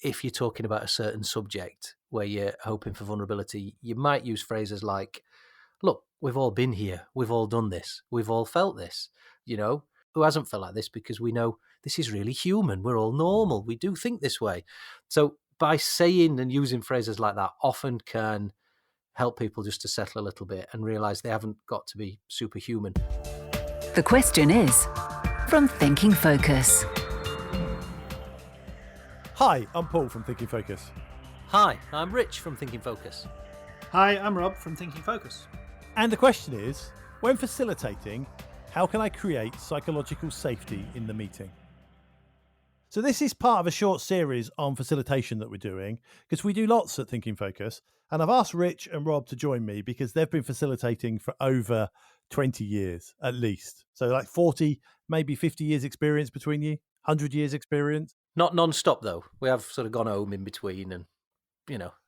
if you're talking about a certain subject where you're hoping for vulnerability, you might use phrases like, look, we've all been here. We've all done this. We've all felt this. Who hasn't felt like this? Because we know this is really human. We're all normal. We do think this way. So by saying and using phrases like that often can help people just to settle a little bit and realize they haven't got to be superhuman. The question is from Thinking Focus. Hi, I'm Paul from Thinking Focus. Hi, I'm Rich from Thinking Focus. Hi, I'm Rob from Thinking Focus. And the question is, when facilitating, how can I create psychological safety in the meeting? So this is part of a short series on facilitation that we're doing, because we do lots at Thinking Focus. And I've asked Rich and Rob to join me because they've been facilitating for over 20 years, at least. So like 40, maybe 50 years experience between you, 100 years experience. Not non-stop, though. We have sort of gone home in between and,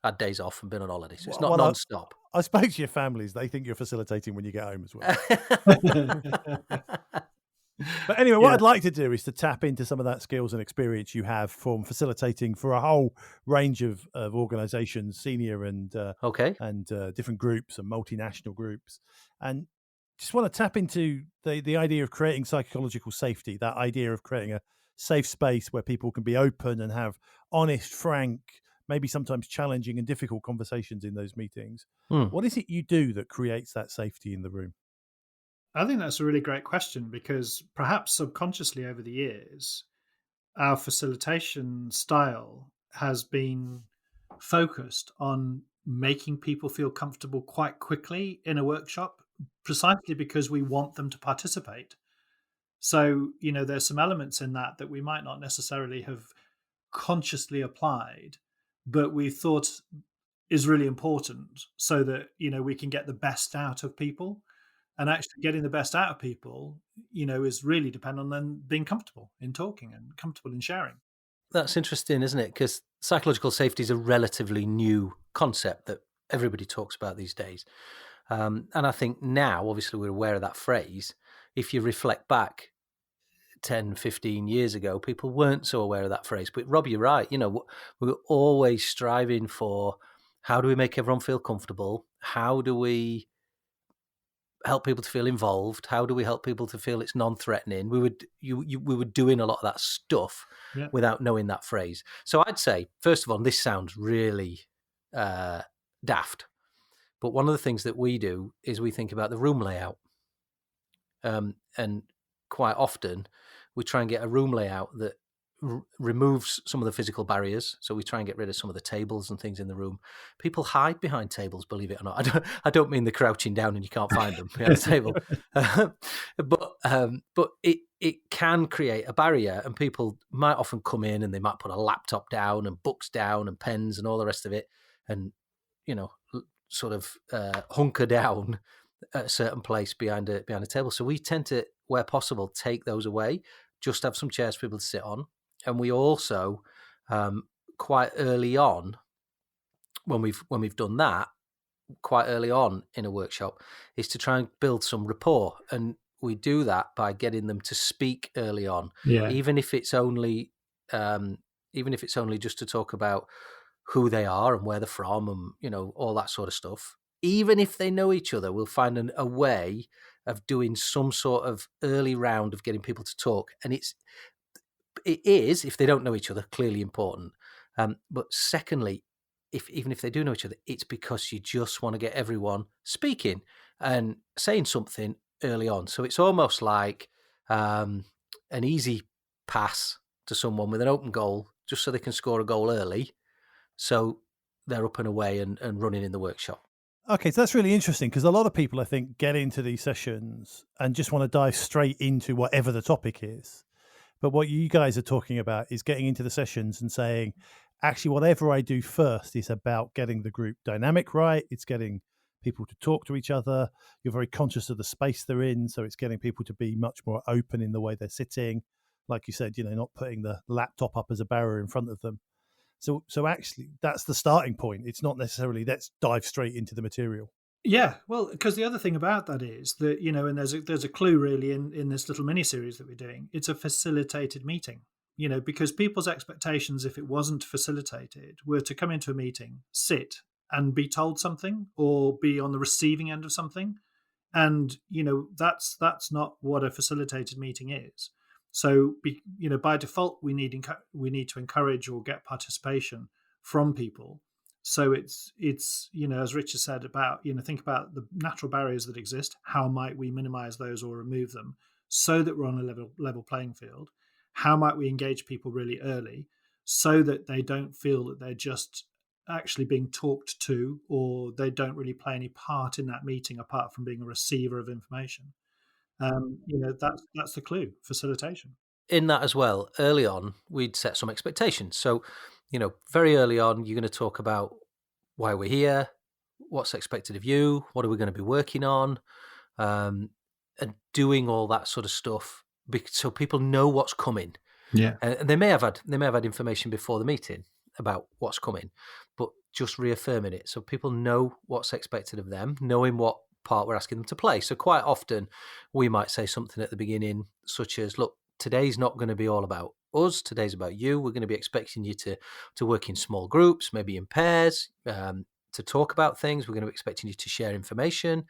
had days off and been on holiday. So it's not non-stop. I spoke to your families. They think you're facilitating when you get home as well. But anyway, what I'd like to do is to tap into some of that skills and experience you have from facilitating for a whole range of organizations, senior and different groups and multinational groups. And just want to tap into the idea of creating psychological safety, that idea of creating a safe space where people can be open and have honest, frank, maybe sometimes challenging and difficult conversations in those meetings. What is it you do that creates that safety in the room? I think that's a really great question, because perhaps subconsciously over the years, our facilitation style has been focused on making people feel comfortable quite quickly in a workshop, precisely because we want them to participate. So, there's some elements in that we might not necessarily have consciously applied, but we thought is really important so that, we can get the best out of people. And actually getting the best out of people, is really dependent on them being comfortable in talking and comfortable in sharing. That's interesting, isn't it? Because psychological safety is a relatively new concept that everybody talks about these days. And I think now, obviously, we're aware of that phrase. If you reflect back 10, 15 years ago, people weren't so aware of that phrase. But Rob, you're right. We were always striving for, how do we make everyone feel comfortable? How do we help people to feel involved? How do we help people to feel it's non-threatening? We were doing a lot of that stuff without knowing that phrase. So I'd say, first of all, this sounds really daft, but one of the things that we do is we think about the room layout. And quite often we try and get a room layout that removes some of the physical barriers. So we try and get rid of some of the tables and things in the room. People hide behind tables, believe it or not. I don't mean they're crouching down and you can't find them behind the table. But it can create a barrier, and people might often come in and they might put a laptop down and books down and pens and all the rest of it, and sort of hunker down at a certain place behind a table. So we tend to, where possible, take those away, just have some chairs for people to sit on. And we also, quite early on, when we've done that, quite early on in a workshop, is to try and build some rapport. And we do that by getting them to speak early on, even if it's only just to talk about who they are and where they're from, and all that sort of stuff. Even if they know each other, we'll find a way of doing some sort of early round of getting people to talk. And it is, if they don't know each other, clearly important. But secondly, even if they do know each other, it's because you just want to get everyone speaking and saying something early on. So it's almost like an easy pass to someone with an open goal, just so they can score a goal early, so they're up and away and running in the workshop. Okay, so that's really interesting, because a lot of people, I think, get into these sessions and just want to dive straight into whatever the topic is. But what you guys are talking about is getting into the sessions and saying, actually, whatever I do first is about getting the group dynamic right. It's getting people to talk to each other. You're very conscious of the space they're in. So it's getting people to be much more open in the way they're sitting. Like you said, not putting the laptop up as a barrier in front of them. So actually, that's the starting point. It's not necessarily let's dive straight into the material. Yeah, well, because the other thing about that is that, and there's a clue really in this little mini series that we're doing. It's a facilitated meeting. because people's expectations, if it wasn't facilitated, were to come into a meeting, sit and be told something or be on the receiving end of something. And, that's not what a facilitated meeting is. So, by default, we need to encourage or get participation from people. So it's as Richard said about, think about the natural barriers that exist. How might we minimize those or remove them so that we're on a level playing field? How might we engage people really early so that they don't feel that they're just actually being talked to, or they don't really play any part in that meeting apart from being a receiver of information? That's the clue: facilitation. In that as well, early on, we'd set some expectations. So, very early on, you're going to talk about why we're here, what's expected of you, what are we going to be working on, and doing all that sort of stuff, so people know what's coming. Yeah, and they may have had information before the meeting about what's coming, but just reaffirming it so people know what's expected of them, knowing what part we're asking them to play. So quite often we might say something at the beginning such as, look, today's not going to be all about us, today's about you. We're going to be expecting you to work in small groups, maybe in pairs, to talk about things. We're going to be expecting you to share information.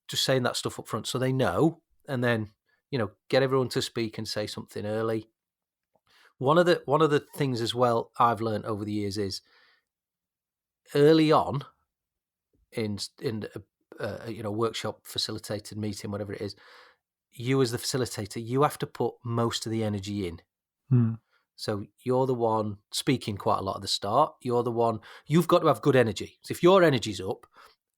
Just saying that stuff up front so they know, and then get everyone to speak and say something early. One of the things as well I've learned over the years is early on in a workshop, facilitated meeting, whatever it is, you as the facilitator, you have to put most of the energy in. So you're the one speaking quite a lot at the start. You're the one, you've got to have good energy. So if your energy's up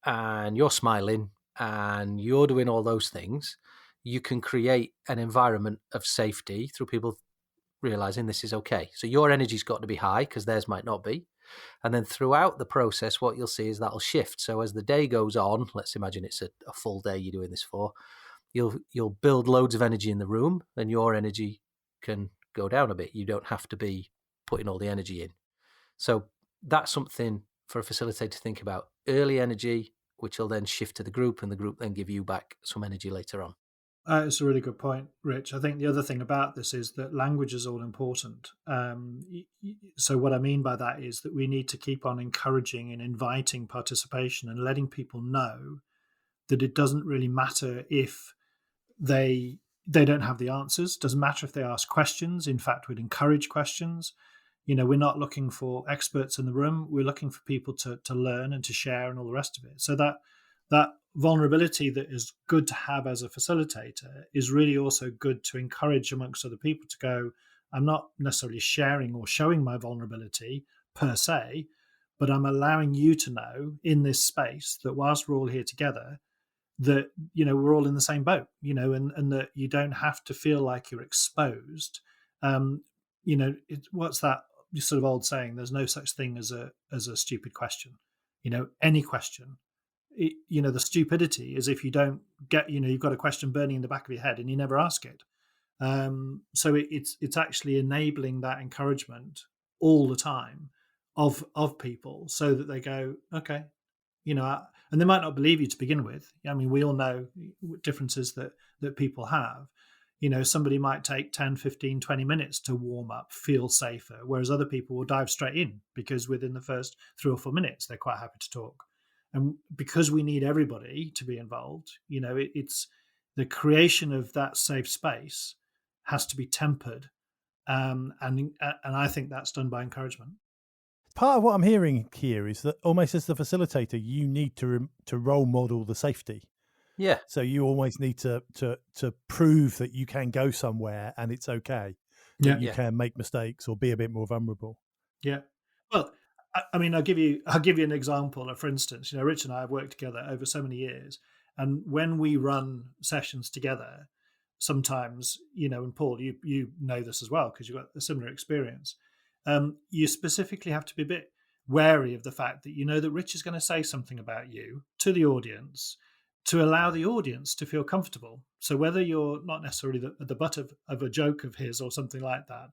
and you're smiling and you're doing all those things, you can create an environment of safety through people realizing this is okay. So your energy's got to be high because theirs might not be. And then throughout the process, what you'll see is that'll shift. So as the day goes on, let's imagine it's a full day you're doing this for, you'll build loads of energy in the room, and your energy can go down a bit. You don't have to be putting all the energy in. So that's something for a facilitator to think about. Early energy, which will then shift to the group, and the group then give you back some energy later on. It's a really good point, Rich. I think the other thing about this is that language is all important. So what I mean by that is that we need to keep on encouraging and inviting participation and letting people know that it doesn't really matter if they don't have the answers. Doesn't matter if they ask questions. In fact, we'd encourage questions. We're not looking for experts in the room. We're looking for people to learn and to share and all the rest of it. So that vulnerability that is good to have as a facilitator is really also good to encourage amongst other people to go, I'm not necessarily sharing or showing my vulnerability per se, but I'm allowing you to know in this space that whilst we're all here together, that we're all in the same boat, and that you don't have to feel like you're exposed. What's that sort of old saying? There's no such thing as a stupid question. Any question. The stupidity is if you don't get, you've got a question burning in the back of your head and you never ask it. So it's actually enabling that encouragement all the time of people, so that they go, okay, and they might not believe you to begin with. I mean, we all know differences that people have. Somebody might take 10, 15, 20 minutes to warm up, feel safer, whereas other people will dive straight in because within the first 3 or 4 minutes, they're quite happy to talk. And because we need everybody to be involved, it's the creation of that safe space has to be tempered. And I think that's done by encouragement. Part of what I'm hearing here is that almost as the facilitator, you need to role model the safety. Yeah. So you always need to prove that you can go somewhere and it's okay. That you can make mistakes or be a bit more vulnerable. Yeah. Well, I mean, I'll give you an example. For instance, Rich and I have worked together over so many years, and when we run sessions together, sometimes, and Paul, you know this as well because you've got a similar experience. You specifically have to be a bit wary of the fact that that Rich is going to say something about you to the audience to allow the audience to feel comfortable. So whether you're not necessarily the butt of a joke of his or something like that,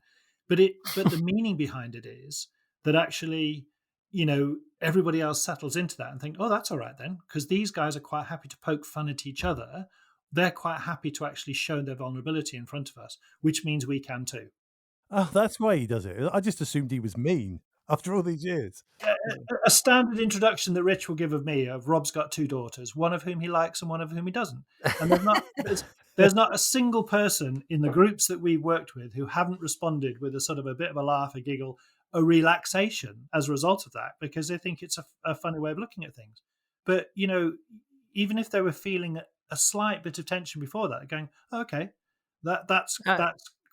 but the meaning behind it is that actually, everybody else settles into that and think, oh, that's all right then, because these guys are quite happy to poke fun at each other. They're quite happy to actually show their vulnerability in front of us, which means we can too. Oh, that's why he does it. I just assumed he was mean after all these years. A standard introduction that Rich will give of me of Rob's got 2 daughters, one of whom he likes and one of whom he doesn't. And there's not a single person in the groups that we've worked with who haven't responded with a sort of a bit of a laugh, a giggle, a relaxation as a result of that, because they think it's a funny way of looking at things. But, even if they were feeling a slight bit of tension before that, going, oh, okay, that's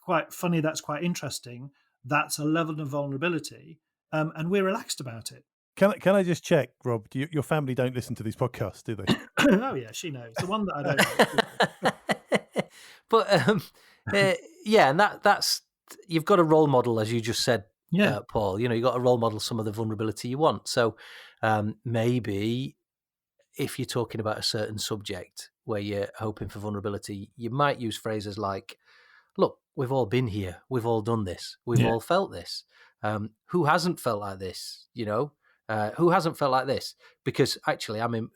quite funny, that's quite interesting, that's a level of vulnerability, and we're relaxed about it. Can I just check, Rob? Your family don't listen to these podcasts, do they? Oh yeah, she knows. The one that I don't know. But yeah, and that's you've got a role model, as you just said, Paul. You've got to role model some of the vulnerability you want. So maybe if you're talking about a certain subject where you're hoping for vulnerability, you might use phrases like, look, we've all been here. We've all done this. We've all felt this. Who hasn't felt like this? Who hasn't felt like this? Because actually, I'm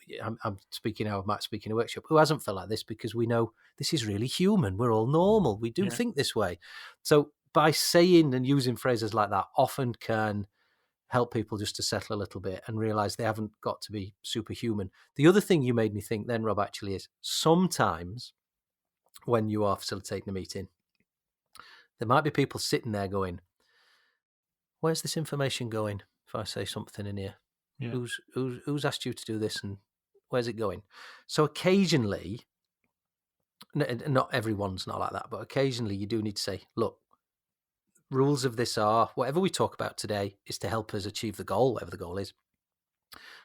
speaking now of Matt speaking a workshop. Who hasn't felt like this? Because we know this is really human. We're all normal. We do think this way. So by saying and using phrases like that often can help people just to settle a little bit and realize they haven't got to be superhuman. The other thing you made me think then, Rob, actually is sometimes when you are facilitating a meeting, there might be people sitting there going, where's this information going? If I say something in here, who's asked you to do this and where's it going? So occasionally, not everyone's not like that, but occasionally you do need to say, look, rules of this are whatever we talk about today is to help us achieve the goal, whatever the goal is.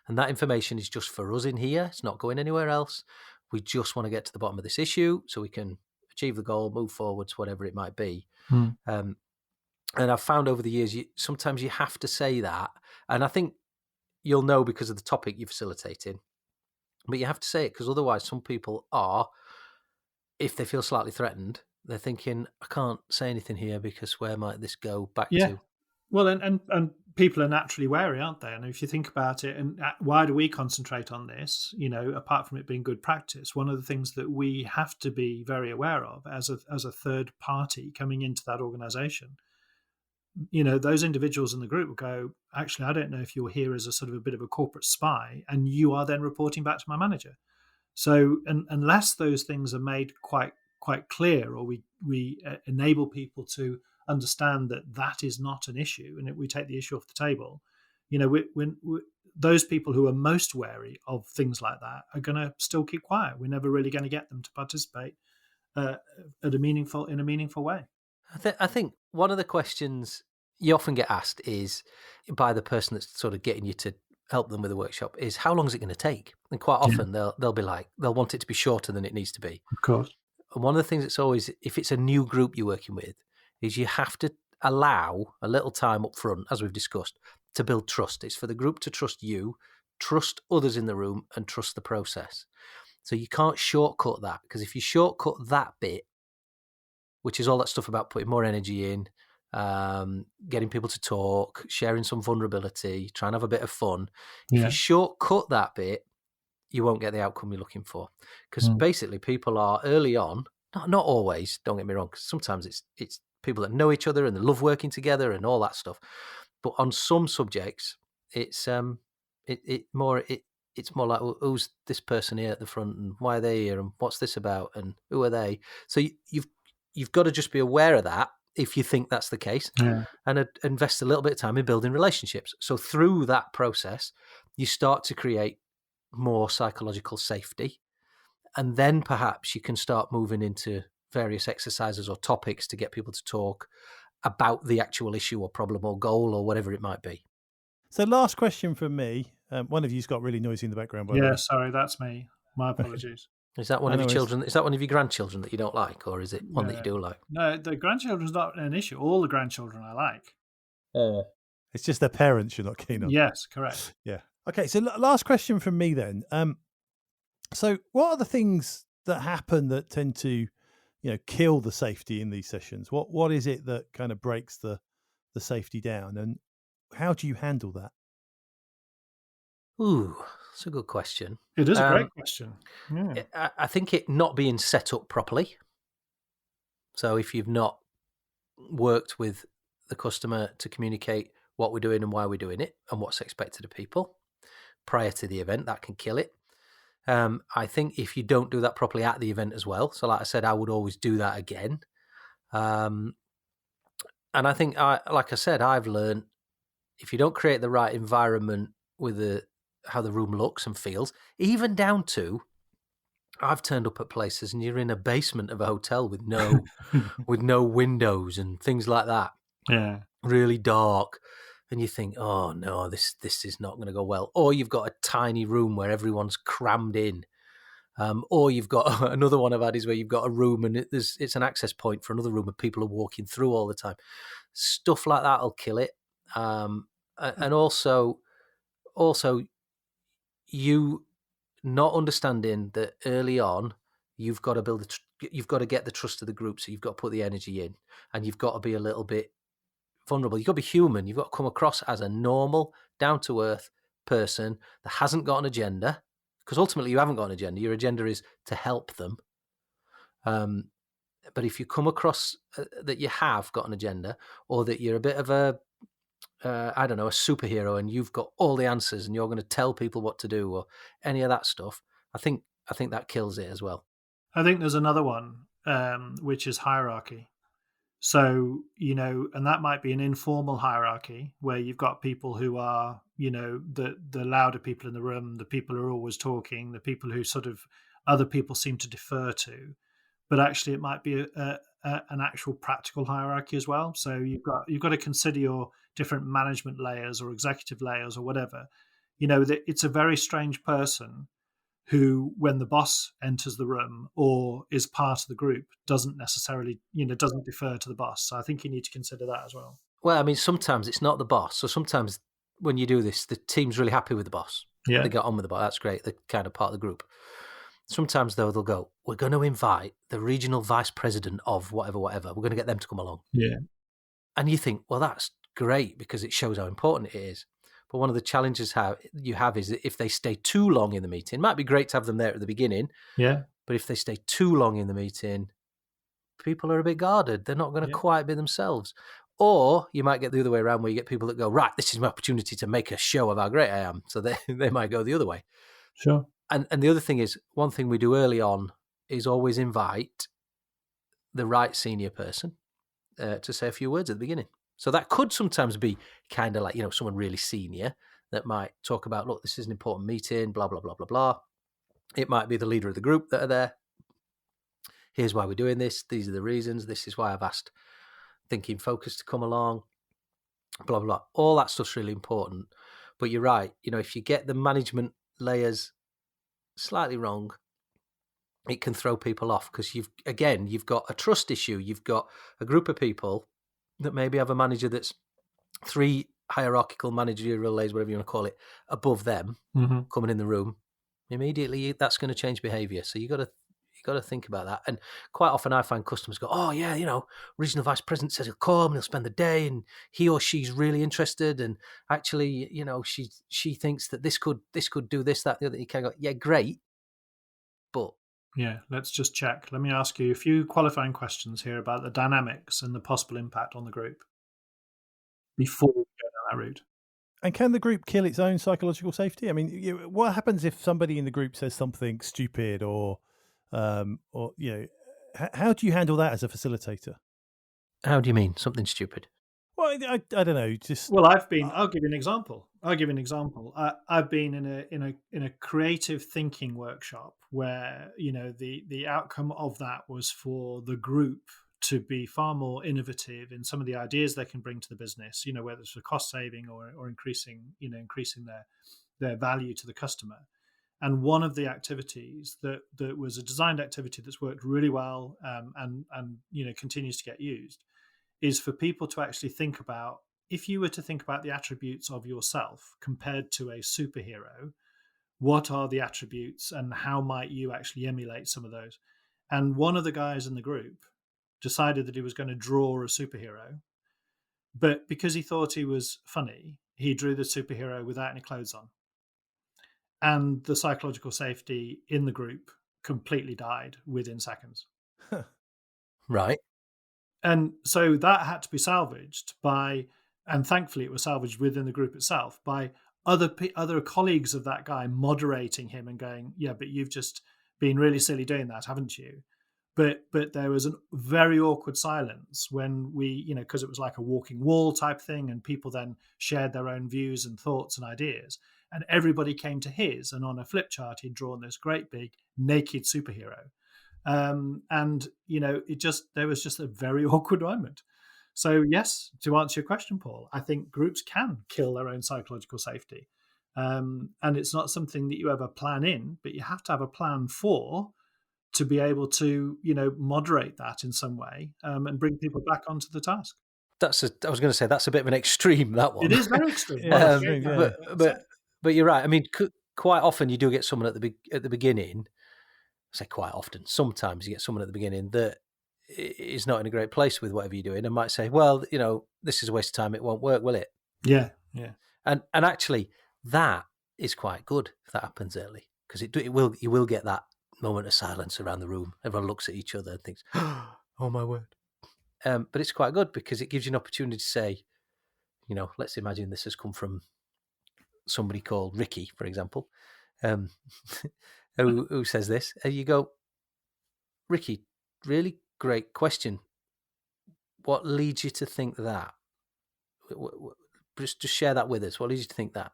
And that information is just for us in here. It's not going anywhere else. We just want to get to the bottom of this issue so we can achieve the goal, move forwards, whatever it might be. And I've found over the years, sometimes you have to say that. And I think you'll know because of the topic you're facilitating. But you have to say it because otherwise some people are, if they feel slightly threatened, they're thinking, I can't say anything here because where might this go back to? Well, and people are naturally wary, aren't they? And if you think about it, and why do we concentrate on this? Apart from it being good practice, one of the things that we have to be very aware of as a third party coming into that organization, those individuals in the group will go, actually, I don't know if you're here as a sort of a bit of a corporate spy, and you are then reporting back to my manager. So, unless those things are made quite clear, or we enable people to understand that is not an issue, and we take the issue off the table, those people who are most wary of things like that are going to still keep quiet. We're never really going to get them to participate in a meaningful way. I think one of the questions you often get asked is by the person that's sort of getting you to help them with a workshop is, how long is it going to take? And quite often they'll be like, they'll want it to be shorter than it needs to be. Of course. And one of the things that's always, if it's a new group you're working with, is you have to allow a little time up front, as we've discussed, to build trust. It's for the group to trust you, trust others in the room, and trust the process. So you can't shortcut that, because if you shortcut that bit, which is all that stuff about putting more energy in, getting people to talk, sharing some vulnerability, trying to have a bit of fun. If you shortcut that bit, you won't get the outcome you're looking for. Because basically people are early on, not always, don't get me wrong, because sometimes it's people that know each other and they love working together and all that stuff. But on some subjects, it's more like, well, who's this person here at the front and why are they here and what's this about and who are they? So you've got to just be aware of that if you think that's the case, and invest a little bit of time in building relationships. So through that process, you start to create more psychological safety, and then perhaps you can start moving into various exercises or topics to get people to talk about the actual issue or problem or goal or whatever it might be. So last question from me. One of you's got really noisy in the background, by the way. Sorry, that's me. My apologies. Is that one of your children? Is that one of your grandchildren that you don't like, or is it one that you do like? No, the grandchildren's not an issue. All the grandchildren I like. It's just their parents you're not keen on. Yes, correct. Yeah. Okay, so last question from me then. So what are the things that happen that tend to, kill the safety in these sessions? What is it that kind of breaks the safety down, and how do you handle that? Ooh, that's a good question. It is a great question. I think it not being set up properly. So if you've not worked with the customer to communicate what we're doing and why we're doing it and what's expected of people prior to the event, that can kill it. I think if you don't do that properly at the event as well, so like I said, I would always do that again. And I think, like I said, I've learned if you don't create the right environment with how the room looks and feels, even down to, I've turned up at places and you're in a basement of a hotel with no windows and things like that. Yeah. Really dark. And you think, oh no, this is not going to go well. Or you've got a tiny room where everyone's crammed in. Or you've got another one I've had is where you've got a room and it's an access point for another room and people are walking through all the time. Stuff like that will kill it. And also you not understanding that early on you've got to you've got to get the trust of the group, so you've got to put the energy in, and you've got to be a little bit vulnerable. You've got to be human. You've got to come across as a normal, down-to-earth person that hasn't got an agenda, because ultimately you haven't got an agenda. Your agenda is to help them. But if you come across that you have got an agenda, or that you're a bit of a superhero and you've got all the answers and you're going to tell people what to do or any of that stuff, I think that kills it as well. I think there's another one, which is hierarchy. So, and that might be an informal hierarchy where you've got people who are, the louder people in the room, the people who are always talking, the people who sort of other people seem to defer to. But actually, it might be an actual practical hierarchy as well. So you've got to consider your different management layers or executive layers or whatever. It's a very strange person who, when the boss enters the room or is part of the group, doesn't necessarily, doesn't defer to the boss. So I think you need to consider that as well. Well, I mean, sometimes it's not the boss. So sometimes when you do this, the team's really happy with the boss. Yeah. They get on with the boss. That's great. They're kind of part of the group. Sometimes, though, they'll go, we're going to invite the regional vice president of whatever. We're going to get them to come along. Yeah. And you think, well, that's great because it shows how important it is. But one of the challenges you have is that if they stay too long in the meeting, it might be great to have them there at the beginning. Yeah. But if they stay too long in the meeting, people are a bit guarded. They're not going to quite be themselves. Or you might get the other way around where you get people that go, right, this is my opportunity to make a show of how great I am. So they might go the other way. Sure. And the other thing is, one thing we do early on is always invite the right senior person to say a few words at the beginning. So that could sometimes be kind of like, someone really senior that might talk about, look, this is an important meeting, blah, blah, blah, blah, blah. It might be the leader of the group that are there. Here's why we're doing this. These are the reasons. This is why I've asked Thinking Focus to come along, blah, blah, blah. All that stuff's really important. But you're right. If you get the management layers slightly wrong, it can throw people off because you've got a trust issue. You've got a group of people that maybe have a manager that's 3 hierarchical managerial layers, whatever you want to call it, above them coming in the room. Immediately, that's going to change behaviour. So you got to think about that. And quite often, I find customers go, "Oh yeah, regional vice president says he'll come and he'll spend the day, and he or she's really interested, and actually, she thinks that this could do this, that, the other." You can go, "Yeah, great, but." Yeah, let's just check. Let me ask you a few qualifying questions here about the dynamics and the possible impact on the group before we go down that route. And can the group kill its own psychological safety? I mean, what happens if somebody in the group says something stupid or how do you handle that as a facilitator? How do you mean something stupid? Well, I don't know. Just I'll give you an example. I've been in a creative thinking workshop where the outcome of that was for the group to be far more innovative in some of the ideas they can bring to the business. Whether it's for cost saving or increasing their value to the customer. And one of the activities that was a designed activity that's worked really well and continues to get used is for people to actually think about, if you were to think about the attributes of yourself compared to a superhero, what are the attributes and how might you actually emulate some of those? And one of the guys in the group decided that he was going to draw a superhero, but because he thought he was funny, he drew the superhero without any clothes on. And the psychological safety in the group completely died within seconds. Right. And so that had to be salvaged by, and thankfully it was salvaged within the group itself by other colleagues of that guy moderating him and going, yeah, but you've just been really silly doing that, haven't you? But there was a very awkward silence when we, because it was like a walking wall type thing, and people then shared their own views and thoughts and ideas, and everybody came to his. And on a flip chart, he'd drawn this great big naked superhero, and there was just a very awkward moment. So yes, to answer your question, Paul, I think groups can kill their own psychological safety, and it's not something that you ever plan in, but you have to have a plan for, to be able to, moderate that in some way, and bring people back onto the task. I was going to say that's a bit of an extreme, that one. It is very extreme. But you're right. I mean, quite often you do get someone at the beginning. I say quite often. Sometimes you get someone at the beginning that is not in a great place with whatever you're doing, and might say, "Well, this is a waste of time. It won't work, will it?" Yeah. And actually, that is quite good if that happens early, because you will get that moment of silence around the room. Everyone looks at each other and thinks, "Oh my word!" But it's quite good because it gives you an opportunity to say, let's imagine this has come from somebody called Ricky, for example, who says this, and you go, "Ricky, really great question. What leads you to think that? Just share that with us. What leads you to think that?"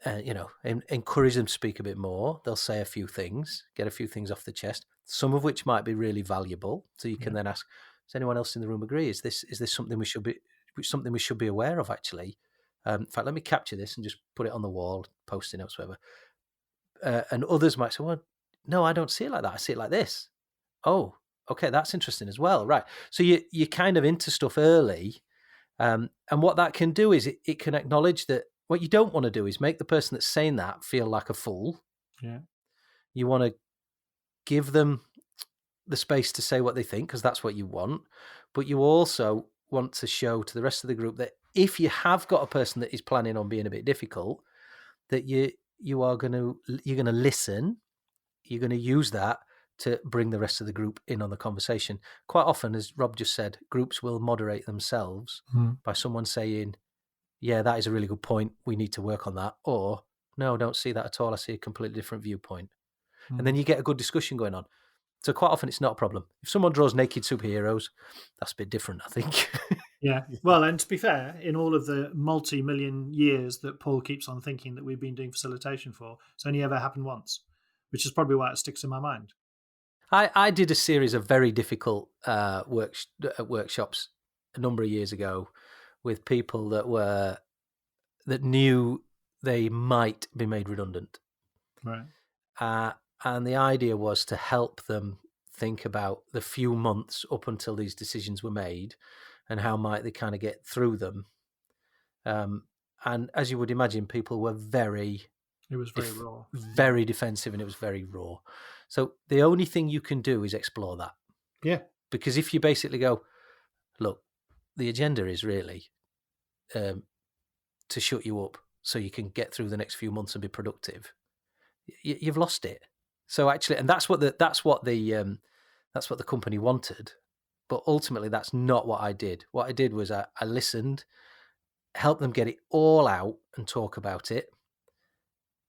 Encourage them to speak a bit more. They'll say a few things, get a few things off the chest, some of which might be really valuable. So you can then ask, does anyone else in the room agree? Is this something we should be aware of, actually? In fact, let me capture this and just put it on the wall, post-it notes, whatever. And others might say, well, no, I don't see it like that. I see it like this. Oh, okay, that's interesting as well. Right. So you're kind of into stuff early. And what that can do is it can acknowledge that what you don't want to do is make the person that's saying that feel like a fool. Yeah. You want to give them the space to say what they think, because that's what you want. But you also want to show to the rest of the group that if you have got a person that is planning on being a bit difficult, that you're going to listen. You're going to use that to bring the rest of the group in on the conversation. Quite often, as Rob just said, groups will moderate themselves by someone saying, yeah, that is a really good point. We need to work on that. Or, no, I don't see that at all. I see a completely different viewpoint. And then you get a good discussion going on. So quite often it's not a problem. If someone draws naked superheroes, that's a bit different, I think. Yeah. Well, and to be fair, in all of the multi-million years that Paul keeps on thinking that we've been doing facilitation for, it's only ever happened once, which is probably why it sticks in my mind. I did a series of very difficult workshops a number of years ago with people that knew they might be made redundant. Right. And the idea was to help them think about the few months up until these decisions were made and how might they kind of get through them. And as you would imagine, people were it was very raw, very defensive, and it was very raw. So the only thing you can do is explore that. Yeah. Because if you basically go, look, the agenda is really to shut you up so you can get through the next few months and be productive, you've lost it. So actually, and that's what the company wanted, but ultimately that's not what I did. What I did was I listened, helped them get it all out and talk about it,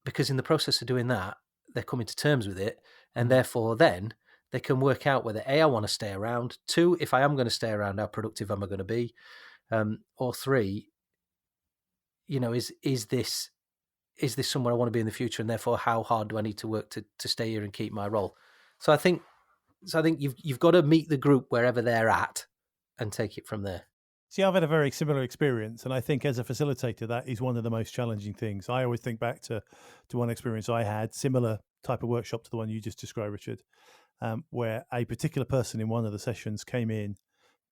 because in the process of doing that, they're coming to terms with it, and therefore then they can work out whether A, I want to stay around, 2, if I am going to stay around, how productive am I going to be, or 3, is this somewhere I want to be in the future, and therefore how hard do I need to work to stay here and keep my role? So I think you've got to meet the group wherever they're at and take it from there. See, I've had a very similar experience, and I think as a facilitator, that is one of the most challenging things. I always think back to one experience I had, similar type of workshop to the one you just described, Richard, where a particular person in one of the sessions came in,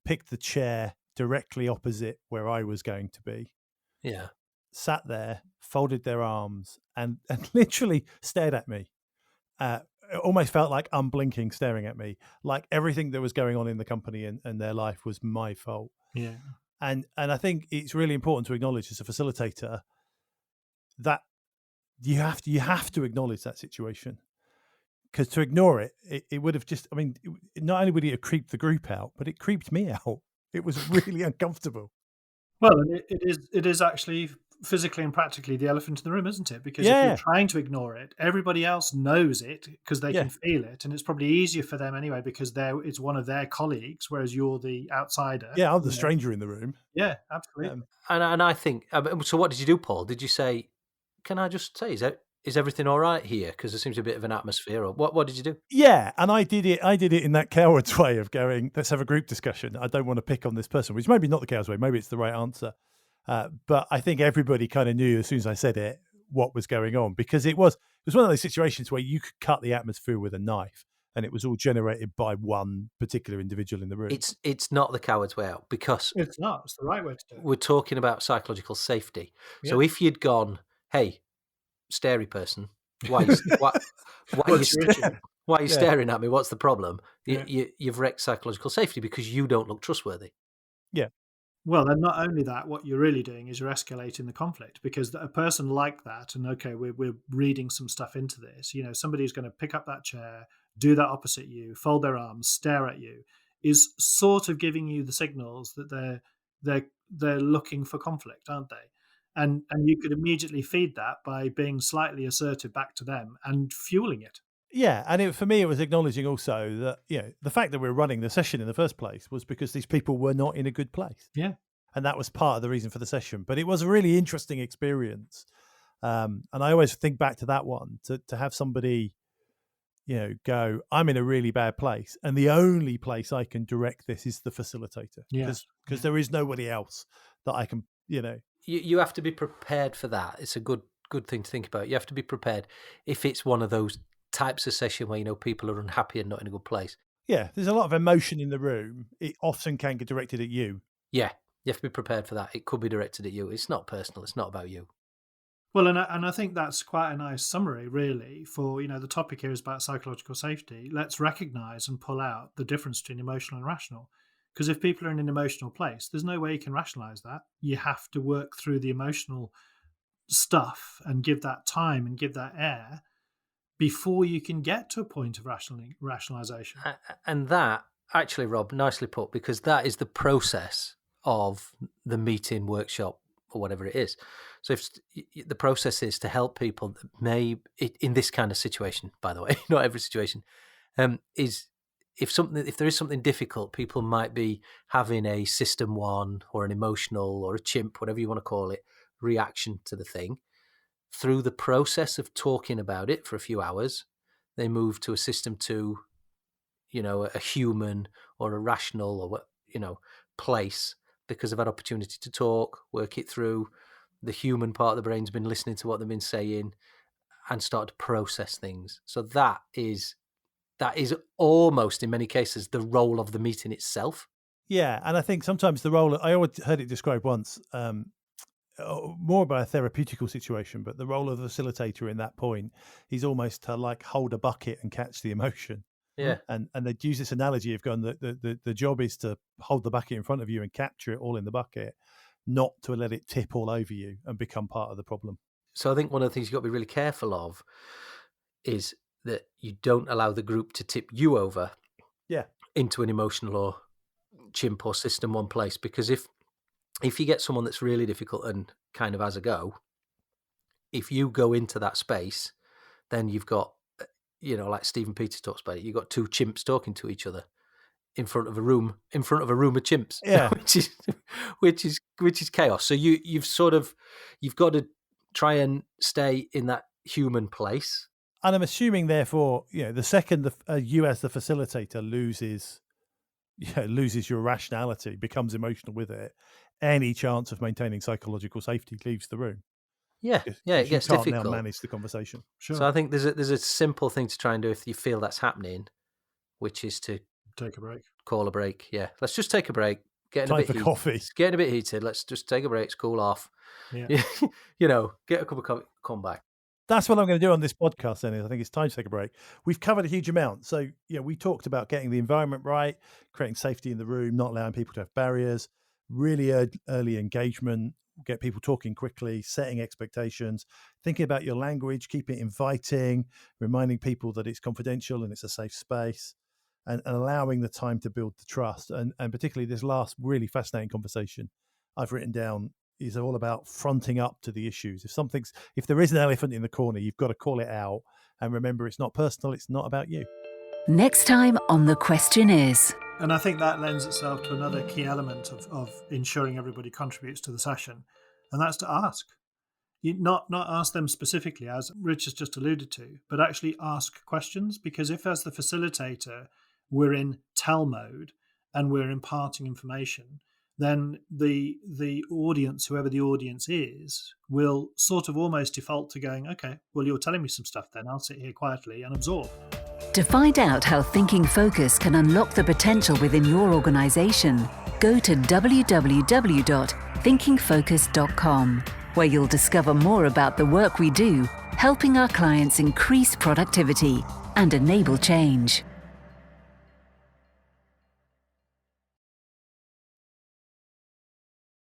picked the chair directly opposite where I was going to be. Yeah. Sat there, folded their arms, and literally stared at me. It almost felt like unblinking, staring at me, like everything that was going on in the company and their life was my fault. Yeah. And I think it's really important to acknowledge as a facilitator that you have to acknowledge that situation, because to ignore it would have just, not only would it have creeped the group out, but it creeped me out. It was really uncomfortable. Well, and it is actually physically and practically the elephant in the room, isn't it? Because if you're Yeah, trying to ignore it, everybody else knows it because they yeah, can feel it, and it's probably easier for them anyway because it's one of their colleagues, whereas you're the outsider. yeah. I'm the stranger in the room. Yeah, absolutely. And I think, so what did you do, Paul? Did you say, can I just say, is everything all right here? Because there seems a bit of an atmosphere. Or what did you do? Yeah, and I did it in that coward's way of going, let's have a group discussion. I don't want to pick on this person, which maybe not the coward's way, maybe it's the right answer. But I think everybody kind of knew as soon as I said it what was going on, because it was one of those situations where you could cut the atmosphere with a knife, and it was all generated by one particular individual in the room. It's not the coward's way out, because It's not. It's the right way to do it. we're talking about psychological safety. Yeah. So if you'd gone, hey, starey person, why are you staring at me? What's the problem? You've wrecked psychological safety because you don't look trustworthy. Yeah. Well, and not only that, what you're really doing is you're escalating the conflict, because a person like that, and okay, we're reading some stuff into this, somebody who's going to pick up that chair, do that opposite you, fold their arms, stare at you, is sort of giving you the signals that they're looking for conflict, aren't they? And you could immediately feed that by being slightly assertive back to them and fueling it. Yeah, and for me, it was acknowledging also that the fact that we're running the session in the first place was because these people were not in a good place. Yeah, and that was part of the reason for the session. But it was a really interesting experience, and I always think back to that one to have somebody, go, I'm in a really bad place, and the only place I can direct this is the facilitator, because there is nobody else that I can, You have to be prepared for that. It's a good thing to think about. You have to be prepared if it's one of those types of session where people are unhappy and not in a good place. Yeah, there's a lot of emotion in the room. It often can get directed at you. Yeah, you have to be prepared for that. It could be directed at you. It's not personal. It's not about you. Well, and I think that's quite a nice summary, really, for, the topic here is about psychological safety. Let's recognize and pull out the difference between emotional and rational. Because if people are in an emotional place, there's no way you can rationalize that. You have to work through the emotional stuff and give that time and give that air before you can get to a point of rationalization. And that, actually, Rob, nicely put, because that is the process of the meeting, workshop, or whatever it is. So if the process is to help people that may, in this kind of situation, by the way, not every situation, is if there is something difficult, people might be having a system one or an emotional or a chimp, whatever you want to call it, reaction to the thing. Through the process of talking about it for a few hours, they move to a system two, a human or a rational or place, because they've had opportunity to talk, work it through. The human part of the brain's been listening to what they've been saying and start to process things. So that is almost, in many cases, the role of the meeting itself. Yeah, and I think sometimes the role, I always heard it described once, more about a therapeutical situation, but the role of the facilitator in that point is almost to hold a bucket and catch the emotion. Yeah. And they'd use this analogy of going that the job is to hold the bucket in front of you and capture it all in the bucket, not to let it tip all over you and become part of the problem. So I think one of the things you've got to be really careful of is that you don't allow the group to tip you over into an emotional or chimp or system one place, because if you get someone that's really difficult and kind of has a go, if you go into that space, then you've got, like Stephen Peters talks about it, you've got two chimps talking to each other in front of a room of chimps, which is chaos. So you've got to try and stay in that human place. And I'm assuming, therefore, the second you as the facilitator loses your rationality, becomes emotional with it, any chance of maintaining psychological safety leaves the room. Yeah, it gets difficult. Now manage the conversation. Sure. So I think there's a simple thing to try and do if you feel that's happening, which is to take a break. Call a break. Yeah, let's just take a break. Time for coffee. It's getting a bit heated. Let's just take a break. It's cool off. Yeah. Get a cup of coffee. Come back. That's what I'm going to do on this podcast, then. I think it's time to take a break. We've covered a huge amount. So, we talked about getting the environment right, creating safety in the room, not allowing people to have barriers, really early engagement, get people talking quickly, setting expectations, thinking about your language, keep it inviting, reminding people that it's confidential and it's a safe space. and allowing the time to build the trust. And particularly this last really fascinating conversation I've written down is all about fronting up to the issues. If there is an elephant in the corner, you've got to call it out and remember it's not personal, it's not about you. Next time on The Question Is. And I think that lends itself to another key element of ensuring everybody contributes to the session, and that's to ask. You not ask them specifically, as Rich has just alluded to, but actually ask questions, because if as the facilitator we're in tell mode and we're imparting information, then the audience, whoever the audience is, will sort of almost default to going, okay, well, you're telling me some stuff then, I'll sit here quietly and absorb. To find out how Thinking Focus can unlock the potential within your organization, go to www.thinkingfocus.com, where you'll discover more about the work we do, helping our clients increase productivity and enable change.